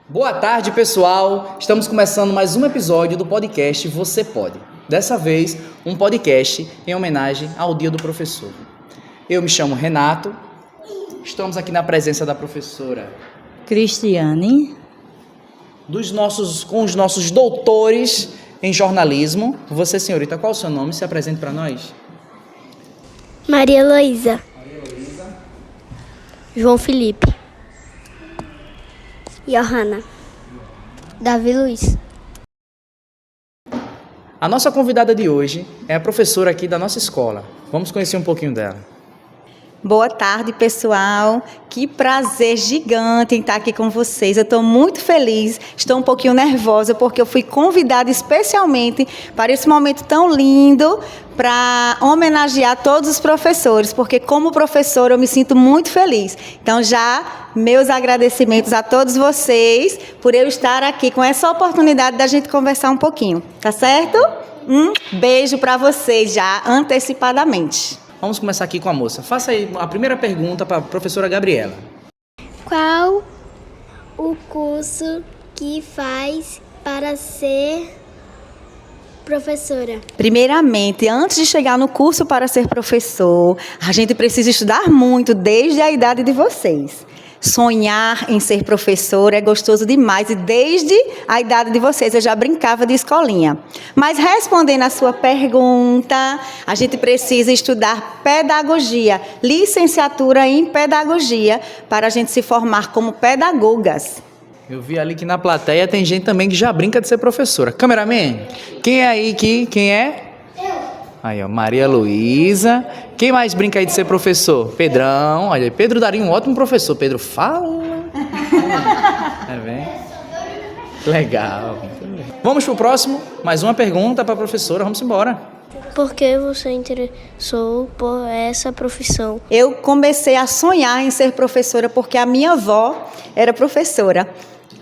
Boa tarde, pessoal! Estamos começando mais um episódio do podcast Você Pode. Dessa vez, um podcast em homenagem ao Dia do Professor. Eu me chamo Renato, estamos aqui na presença da professora Cristiane, com os nossos doutores em jornalismo. Você, senhorita, qual é o seu nome? Se apresente para nós. Maria Heloísa. João Felipe. Johanna. Davi Luiz. A nossa convidada de hoje é a professora aqui da nossa escola. Vamos conhecer um pouquinho dela. boa tarde, pessoal. Que prazer gigante em estar aqui com vocês. Eu estou muito feliz, estou um pouquinho nervosa porque eu fui convidada especialmente para esse momento tão lindo para homenagear todos os professores, porque como professora eu me sinto muito feliz. Então já meus agradecimentos a todos vocês por eu estar aqui com essa oportunidade da gente conversar um pouquinho, tá certo? Um beijo para vocês já antecipadamente. Vamos começar aqui com a moça. Faça aí a primeira pergunta para a professora Gabriela. Qual o curso que faz para ser professora? Primeiramente, antes de chegar no curso para ser professor, a gente precisa estudar muito desde a idade de vocês. Sonhar em ser professor é gostoso demais e desde a idade de vocês eu já brincava de escolinha. Mas respondendo a sua pergunta, a gente precisa estudar pedagogia, licenciatura em pedagogia, para a gente se formar como pedagogas. Eu vi ali que na plateia tem gente também que já brinca de ser professora. Cameraman, quem é aí quem é? Eu. Aí, ó, Maria Luísa. Quem mais brinca aí de ser professor? Pedrão. Olha, Pedro daria um ótimo professor. Pedro, fala. É bem? Legal. Vamos pro próximo. Mais uma pergunta para a professora. Vamos embora. Por que você interessou por essa profissão? Eu comecei a sonhar em ser professora porque a minha avó era professora.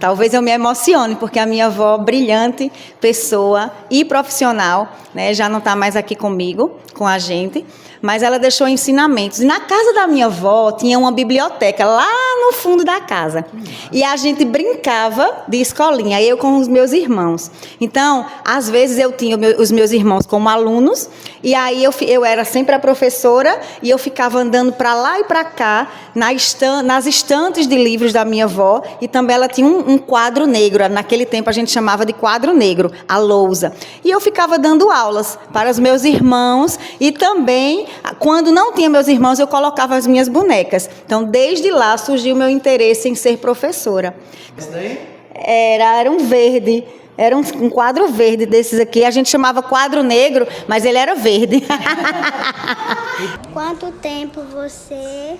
Talvez eu me emocione, porque a minha avó, brilhante pessoa e profissional, né, já não está mais aqui comigo, com a gente, mas ela deixou ensinamentos. E na casa da minha avó tinha uma biblioteca lá no fundo da casa. E a gente brincava de escolinha, eu com os meus irmãos. Então, às vezes eu tinha os meus irmãos como alunos, e aí eu era sempre a professora, e eu ficava andando para lá e para cá, nas estantes de livros da minha avó, e também ela tinha um quadro negro. Naquele tempo a gente chamava de quadro negro, a lousa. E eu ficava dando aulas para os meus irmãos, e também, quando não tinha meus irmãos, eu colocava as minhas bonecas. Então, desde lá surgiu o meu interesse em ser professora. Isso daí? Era um verde. Era um quadro verde desses aqui. A gente chamava quadro negro, mas ele era verde. Quanto tempo você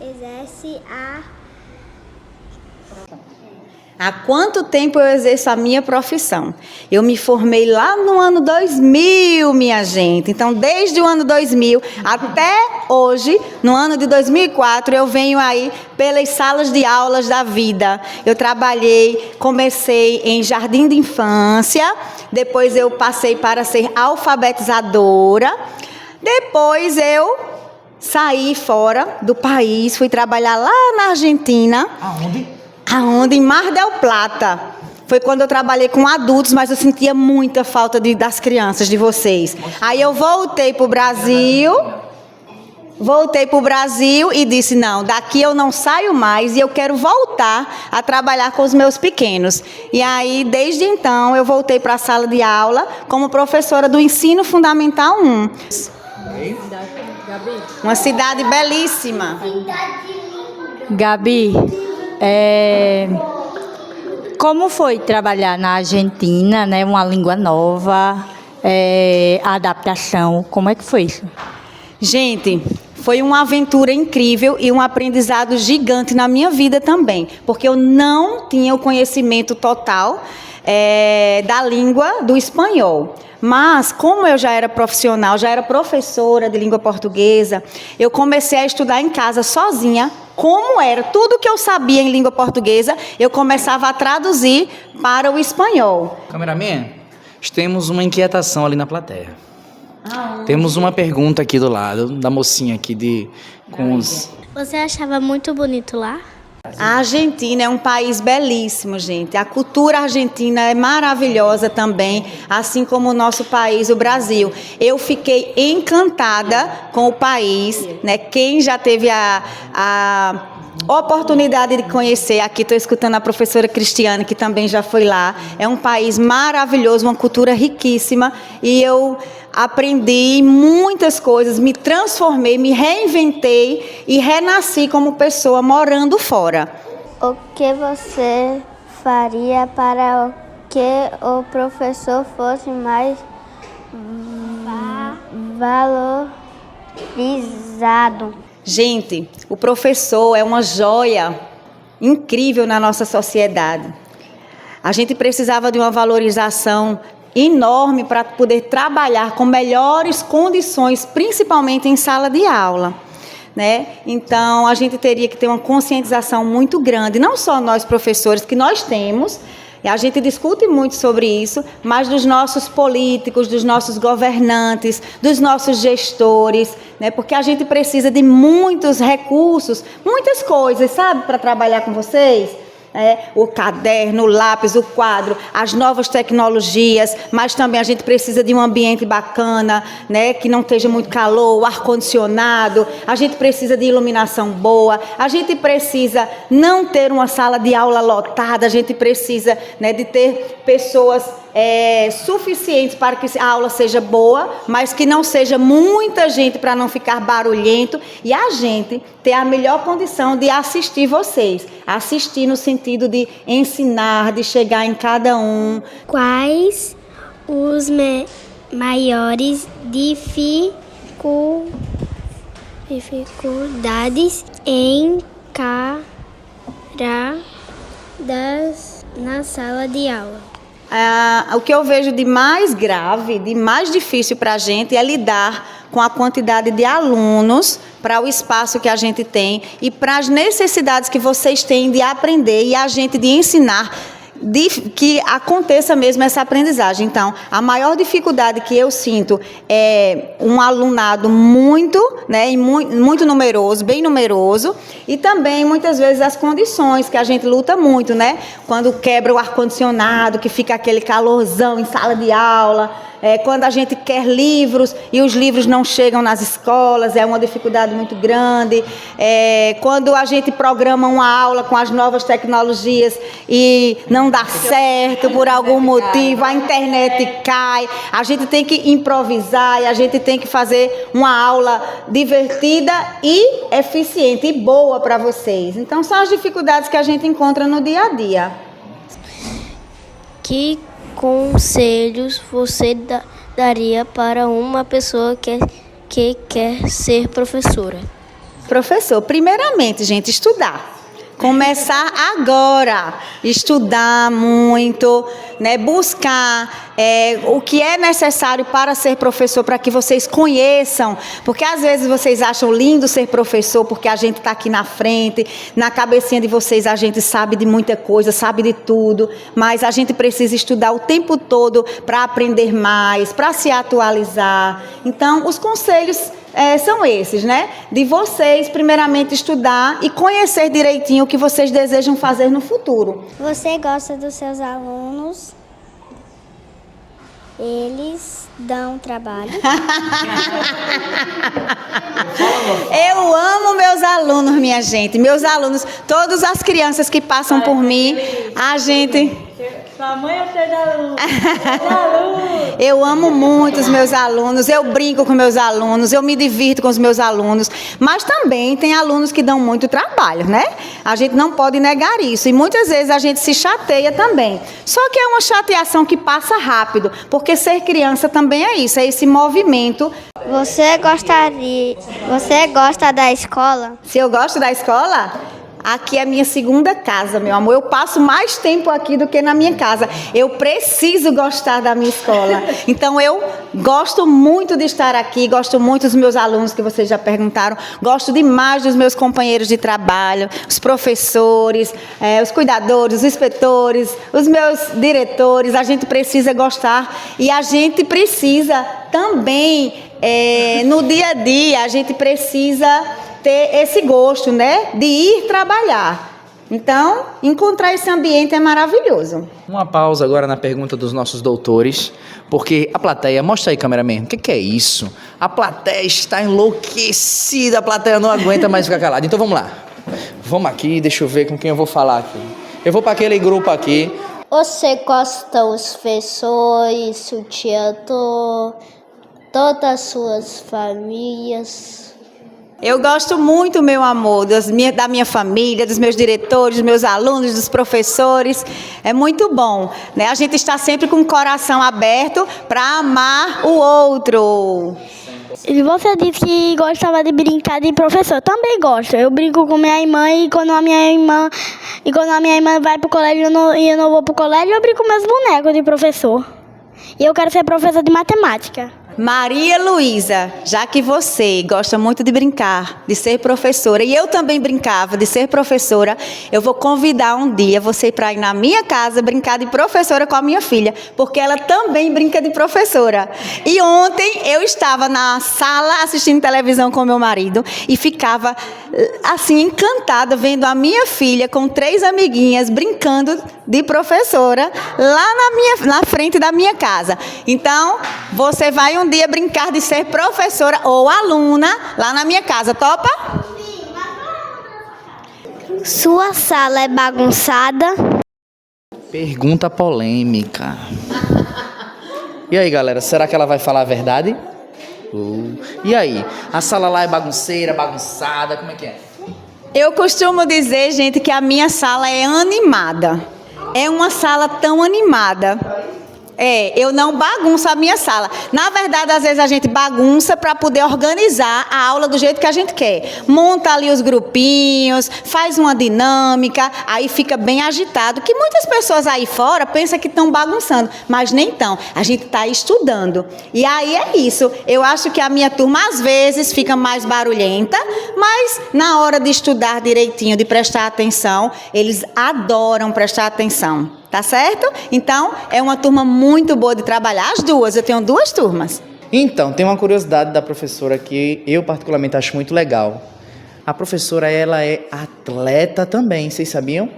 exerce a... Há quanto tempo eu exerço a minha profissão? Eu me formei lá no ano 2000, minha gente. Então, desde o ano 2000 até hoje, no ano de 2004, eu venho aí pelas salas de aulas da vida. Eu comecei em jardim de infância, depois eu passei para ser alfabetizadora, depois eu saí fora do país, fui trabalhar lá na Argentina. Aonde? Em Mar del Plata. Foi quando eu trabalhei com adultos, mas eu sentia muita falta das crianças, de vocês. Aí eu voltei para o Brasil e disse, não, daqui eu não saio mais e eu quero voltar a trabalhar com os meus pequenos. E aí, desde então, eu voltei para a sala de aula como professora do Ensino Fundamental 1. Uma cidade belíssima. Gabi, como foi trabalhar na Argentina, né? Uma língua nova, a adaptação, como é que foi isso? Gente, foi uma aventura incrível e um aprendizado gigante na minha vida também, porque eu não tinha o conhecimento total da língua do espanhol. Mas, como eu já era profissional, já era professora de língua portuguesa, eu comecei a estudar em casa sozinha, como era tudo que eu sabia em língua portuguesa, eu começava a traduzir para o espanhol. Cameraman, temos uma inquietação ali na plateia. Temos uma pergunta aqui do lado, da mocinha aqui com os... Você achava muito bonito lá? A Argentina é um país belíssimo, gente. A cultura argentina é maravilhosa também, assim como o nosso país, o Brasil. Eu fiquei encantada com o país, né? Quem já teve a oportunidade de conhecer, aqui estou escutando a professora Cristiane, que também já foi lá. É um país maravilhoso, uma cultura riquíssima, e eu aprendi muitas coisas, me transformei, me reinventei e renasci como pessoa morando fora. O que você faria para que o professor fosse mais valorizado? Gente, o professor é uma joia incrível na nossa sociedade. A gente precisava de uma valorização enorme para poder trabalhar com melhores condições, principalmente em sala de aula, né? Então, a gente teria que ter uma conscientização muito grande, não só nós professores, que nós temos, e a gente discute muito sobre isso, mas dos nossos políticos, dos nossos governantes, dos nossos gestores, né? Porque a gente precisa de muitos recursos, muitas coisas, sabe, para trabalhar com vocês. O caderno, o lápis, o quadro, as novas tecnologias, mas também a gente precisa de um ambiente bacana, né, que não esteja muito calor, o ar-condicionado, a gente precisa de iluminação boa, a gente precisa não ter uma sala de aula lotada, a gente precisa, né, de ter pessoas suficientes para que a aula seja boa, mas que não seja muita gente para não ficar barulhento, e a gente ter a melhor condição de assistir vocês, assistir no sentido de ensinar, de chegar em cada um. Quais os maiores dificuldades encaradas na sala de aula? O que eu vejo de mais grave, de mais difícil para a gente é lidar com a quantidade de alunos, para o espaço que a gente tem e para as necessidades que vocês têm de aprender e a gente de ensinar, que aconteça mesmo essa aprendizagem. Então, a maior dificuldade que eu sinto é um alunado muito, né, muito numeroso, bem numeroso, e também muitas vezes as condições que a gente luta muito, né? Quando quebra o ar-condicionado, que fica aquele calorzão em sala de aula, quando a gente quer livros e os livros não chegam nas escolas, é uma dificuldade muito grande. Quando a gente programa uma aula com as novas tecnologias e não dá certo por algum motivo, a internet cai, a gente tem que improvisar e a gente tem que fazer uma aula divertida e eficiente e boa para vocês. Então, são as dificuldades que a gente encontra no dia a dia. Que conselhos você daria para uma pessoa que quer ser professora? Professor, primeiramente, gente, estudar. Começar agora, estudar muito, né, buscar o que é necessário para ser professor, para que vocês conheçam, porque às vezes vocês acham lindo ser professor, porque a gente está aqui na frente, na cabecinha de vocês a gente sabe de muita coisa, sabe de tudo, mas a gente precisa estudar o tempo todo para aprender mais, para se atualizar. Então, os conselhos são esses, né? De vocês, primeiramente, estudar e conhecer direitinho o que vocês desejam fazer no futuro. Você gosta dos seus alunos? Eles dão trabalho? Eu amo meus alunos, minha gente. Meus alunos, todas as crianças que passam por mim, a gente... Sua mãe é seu aluno. Eu amo muito os meus alunos, eu brinco com meus alunos, eu me divirto com os meus alunos, mas também tem alunos que dão muito trabalho, né? A gente não pode negar isso e muitas vezes a gente se chateia também. Só que é uma chateação que passa rápido, porque ser criança também é isso, é esse movimento. Você gosta da escola? Se eu gosto da escola? Aqui é a minha segunda casa, meu amor. Eu passo mais tempo aqui do que na minha casa. Eu preciso gostar da minha escola. Então, eu gosto muito de estar aqui, gosto muito dos meus alunos, que vocês já perguntaram. Gosto demais dos meus companheiros de trabalho, os professores, os cuidadores, os inspetores, os meus diretores. A gente precisa gostar e a gente precisa também, no dia a dia, a gente precisa ter esse gosto, né, de ir trabalhar. Então, encontrar esse ambiente é maravilhoso. Uma pausa agora na pergunta dos nossos doutores, porque a plateia, mostra aí, cameraman, o que é isso? A plateia está enlouquecida, a plateia não aguenta mais ficar calada. Então vamos lá, vamos aqui, deixa eu ver com quem eu vou falar aqui. Eu vou para aquele grupo aqui. Você gosta dos professores, o teatro, todas as suas famílias? Eu gosto muito, meu amor, da minha família, dos meus diretores, dos meus alunos, dos professores. É muito bom, né? A gente está sempre com o coração aberto para amar o outro. E você disse que gostava de brincar de professor. Eu também gosto. Eu brinco com minha irmã e quando a minha irmã vai pro colégio e eu não vou pro colégio, eu brinco com meus bonecos de professor. E eu quero ser professor de matemática. Maria Luísa, já que você gosta muito de brincar, de ser professora, e eu também brincava de ser professora, eu vou convidar um dia você para ir na minha casa brincar de professora com a minha filha, porque ela também brinca de professora. E ontem eu estava na sala assistindo televisão com meu marido e ficava assim encantada vendo a minha filha com 3 amiguinhas brincando de professora lá na frente da minha casa. Então, você vai um dia brincar de ser professora ou aluna lá na minha casa, topa? Sua sala é bagunçada? Pergunta polêmica. E aí, galera, será que ela vai falar a verdade? E aí, a sala lá é bagunceira, bagunçada, como é que é? Eu costumo dizer, gente, que a minha sala é animada. É uma sala tão animada. Eu não bagunço a minha sala. Na verdade, às vezes a gente bagunça para poder organizar a aula do jeito que a gente quer. Monta ali os grupinhos, faz uma dinâmica, aí fica bem agitado. Que muitas pessoas aí fora pensam que estão bagunçando, mas nem estão. A gente está estudando. E aí é isso. Eu acho que a minha turma às vezes fica mais barulhenta, mas na hora de estudar direitinho, de prestar atenção, eles adoram prestar atenção. Tá certo? Então, é uma turma muito boa de trabalhar. As duas, eu tenho 2 turmas. Então, tem uma curiosidade da professora que eu particularmente acho muito legal. A professora, ela é atleta também, vocês sabiam?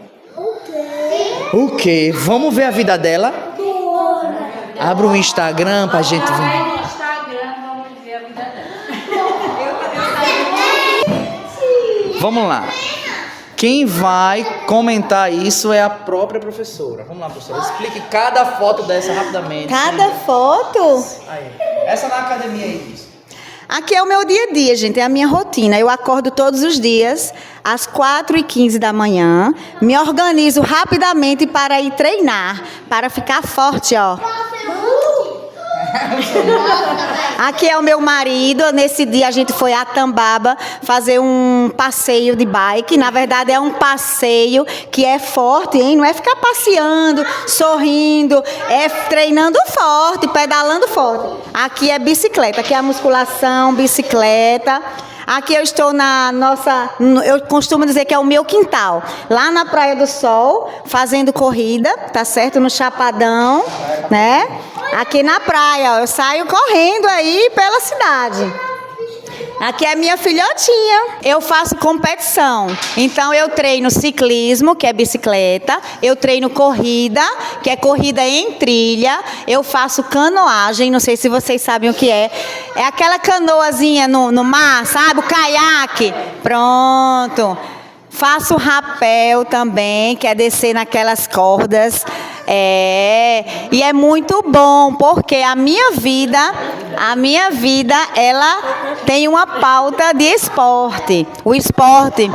O quê? Vamos ver a vida dela? Abra o Instagram pra gente ver. No Instagram, vamos ver a vida dela. Vamos lá. Quem vai comentar isso é a própria professora. Vamos lá, professora. Explique cada foto dessa rapidamente. Cada foto? Aí. Essa na academia aí, isso. Aqui é o meu dia a dia, gente, é a minha rotina. Eu acordo todos os dias, às 4h15 da manhã, me organizo rapidamente para ir treinar, para ficar forte, ó. Aqui é o meu marido. Nesse dia a gente foi a Tambaba fazer um passeio de bike. Na verdade é um passeio que é forte, hein? Não é ficar passeando, sorrindo, é treinando forte, pedalando forte. Aqui é bicicleta, aqui é a musculação, bicicleta. Aqui eu estou eu costumo dizer que é o meu quintal, lá na Praia do Sol, fazendo corrida, tá certo? No Chapadão, né? Aqui na praia, ó, eu saio correndo aí pela cidade. Aqui é minha filhotinha. Eu faço competição. Então eu treino ciclismo, que é bicicleta. Eu treino corrida, que é corrida em trilha. Eu faço canoagem, não sei se vocês sabem o que é. É aquela canoazinha no mar, sabe? O caiaque. Pronto. Faço rapel também, que é descer naquelas cordas. E é muito bom, porque a minha vida, ela tem uma pauta de esporte. O esporte.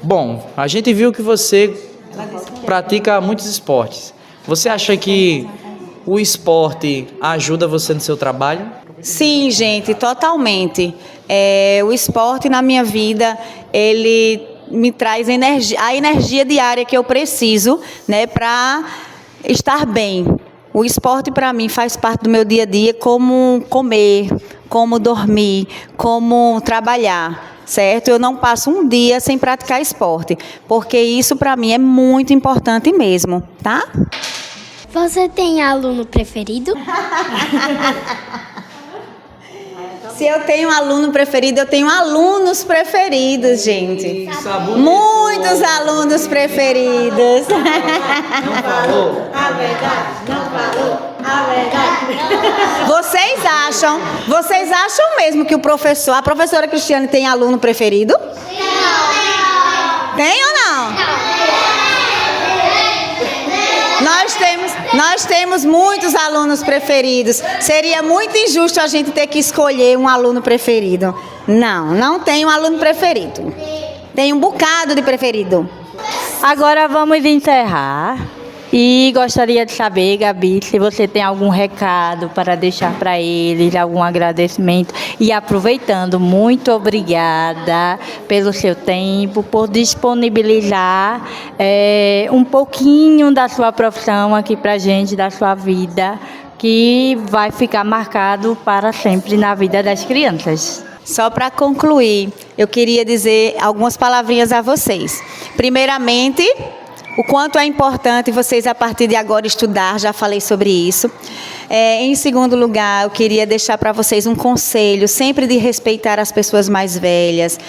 Bom, a gente viu que você pratica muitos esportes. Você acha que o esporte ajuda você no seu trabalho? Sim, gente, totalmente. O esporte na minha vida, ele me traz a energia diária que eu preciso, né, para estar bem. O esporte para mim faz parte do meu dia a dia, como comer, como dormir, como trabalhar, certo? Eu não passo um dia sem praticar esporte, porque isso para mim é muito importante mesmo, tá? Você tem aluno preferido? Se eu tenho um aluno preferido, eu tenho alunos preferidos, gente. Muitos alunos preferidos. Não falou? A verdade, não falou. A verdade. Vocês acham mesmo que a professora Cristiane tem aluno preferido? Não. Tem ou não? Nós temos muitos alunos preferidos. Seria muito injusto a gente ter que escolher um aluno preferido. Não tem um aluno preferido. Tem um bocado de preferido. Agora vamos encerrar. E gostaria de saber, Gabi, se você tem algum recado para deixar para eles, algum agradecimento. E aproveitando, muito obrigada pelo seu tempo, por disponibilizar um pouquinho da sua profissão aqui para a gente, da sua vida, que vai ficar marcado para sempre na vida das crianças. Só para concluir, eu queria dizer algumas palavrinhas a vocês. Primeiramente, o quanto é importante vocês, a partir de agora, estudar, já falei sobre isso. Em segundo lugar, eu queria deixar para vocês um conselho, sempre de respeitar as pessoas mais velhas,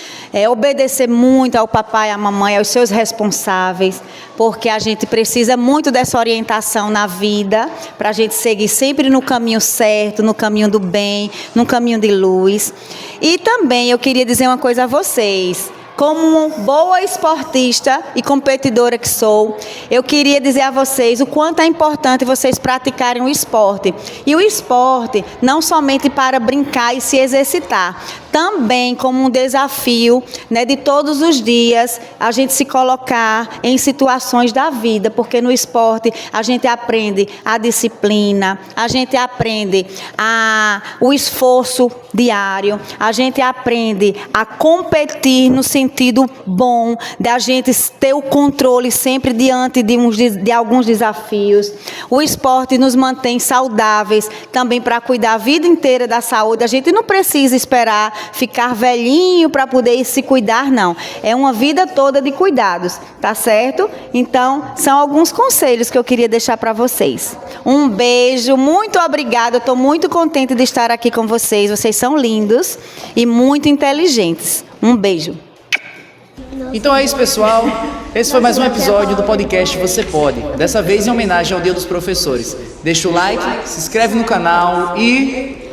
obedecer muito ao papai, à mamãe, aos seus responsáveis, porque a gente precisa muito dessa orientação na vida, para a gente seguir sempre no caminho certo, no caminho do bem, no caminho de luz. E também eu queria dizer uma coisa a vocês. Como boa esportista e competidora que sou, eu queria dizer a vocês o quanto é importante vocês praticarem o esporte. E o esporte não somente para brincar e se exercitar, também como um desafio, né, de todos os dias a gente se colocar em situações da vida, porque no esporte a gente aprende a disciplina, a gente aprende o esforço diário, a gente aprende a competir no sentido bom, da gente ter o controle sempre diante de alguns desafios. O esporte nos mantém saudáveis, também para cuidar a vida inteira da saúde. A gente não precisa esperar ficar velhinho para poder se cuidar, não. É uma vida toda de cuidados, tá certo? Então, são alguns conselhos que eu queria deixar para vocês. Um beijo, muito obrigada. Eu estou muito contente de estar aqui com vocês. Vocês são lindos e muito inteligentes. Um beijo. Então é isso, pessoal. Esse foi mais um episódio do podcast Você Pode. Dessa vez em homenagem ao Dia dos Professores. Deixa o like, se inscreve no canal e...